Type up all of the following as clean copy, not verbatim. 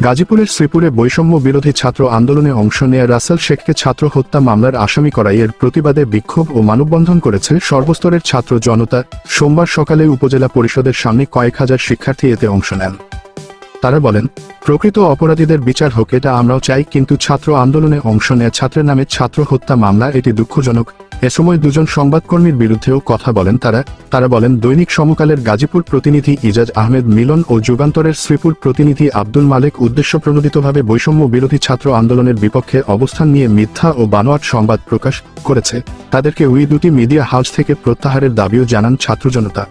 গাজীপুরের শ্রীপুরে বৈষম্য বিরোধী ছাত্র আন্দোলনে অংশ নেয়া রাসেল শেখকে ছাত্র হত্যা মামলার আসামি করাইয়ের প্রতিবাদে বিক্ষোভ ও মানববন্ধন করেছে সর্বস্তরের ছাত্র জনতা। সোমবার সকালে উপজেলা পরিষদের সামনে কয়েক হাজার শিক্ষার্থী এতে অংশ নেন। তারা বলেন, প্রকৃত অপরাধীদের বিচার হোক, এটা আমরাও চাই, কিন্তু ছাত্র আন্দোলনে অংশ নেয়া ছাত্রের নামে ছাত্র হত্যা মামলা, এটি দুঃখজনক। এ সময় দুজন সংবাদকর্মীর বিরুদ্ধেও কথা বলেন তারা বলেন, দৈনিক সমকালের গাজীপুর প্রতিনিধি ইজাজ আহমেদ মিলন ও যুগান্তরের শ্রীপুর প্রতিনিধি আব্দুল মালেক উদ্দেশ্যপ্রণোদিতভাবে বৈষম্য বিরোধী ছাত্র আন্দোলনের বিপক্ষে অবস্থান নিয়ে মিথ্যা ও বানোয়াট সংবাদ প্রকাশ করেছে। তাদেরকে ওই দুটি মিডিয়া হাউস থেকে প্রত্যাহারের দাবিও জানান ছাত্র জনতা।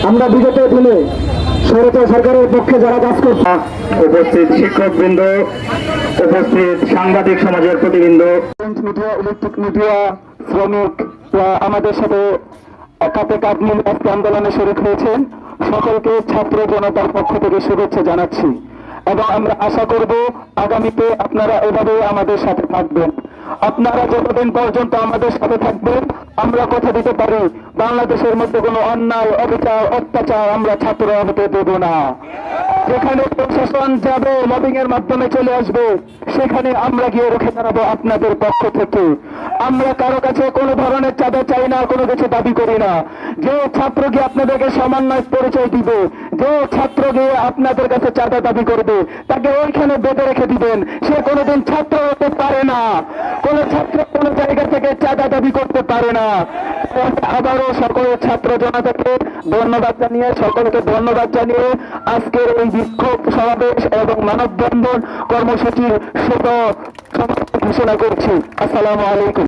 আমরা বিগত দিনে স্বৈরাচার সরকারের পক্ষে যারা কাজ করছে, উপস্থিত শিক্ষকবৃন্দ, উপস্থিত সাংবাদিক সমাজের প্রতিবৃন্দ, মিডিয়া, ইলেকট্রিক মিডিয়া, শ্রমিক আমাদের সাথে কাঁধে কাঁধ মিলে আজকে আন্দোলনে শরীক হয়েছেন, সকলকে ছাত্র জনতার পক্ষ থেকে শুভেচ্ছা জানাচ্ছি এবং আমরা আশা করব আগামীতে আপনারা এভাবে আমাদের সাথে থাকবেন। আপনারা যতদিন পর্যন্ত আমাদের সাথে থাকবেন, আমরা কথা দিতে পারি বাংলাদেশের মধ্যে কোনো অন্যায়, অবিচার, অত্যাচার আমরা ছাত্ররা হতে দেব না। যেখানে প্রশাসন যাবে, লবিং এর মাধ্যমে চলে আসবে, সেখানে আমরা গিয়ে রুখে দাঁড়াবো আপনাদের পক্ষ থেকে। আমরা কারো কাছে কোনো ধরনের চাঁদা চাই না, কোনো কিছু দাবি করি না। যে ছাত্র গিয়ে আপনাদেরকে সমন্বয় পরিচয় দিবে, যে ছাত্র গিয়ে আপনাদের কাছে চাঁদা দাবি করবে, তাকে ওইখানে বেঁধে রেখে দিবেন। সে কোনোদিন ছাত্র হতে পারে না, কোন ছাত্র কোন জায়গা থেকে চাঁদা দাবি করতে পারে না। আবারও সকল ছাত্র জনতাকে ধন্যবাদ জানিয়ে, সকলকে ধন্যবাদ জানিয়ে আজকের এই বিক্ষোভ সমাবেশ এবং মানববন্ধন কর্মসূচির শুভ সমাপ্তি ঘোষণা করছি। আসসালামু আলাইকুম।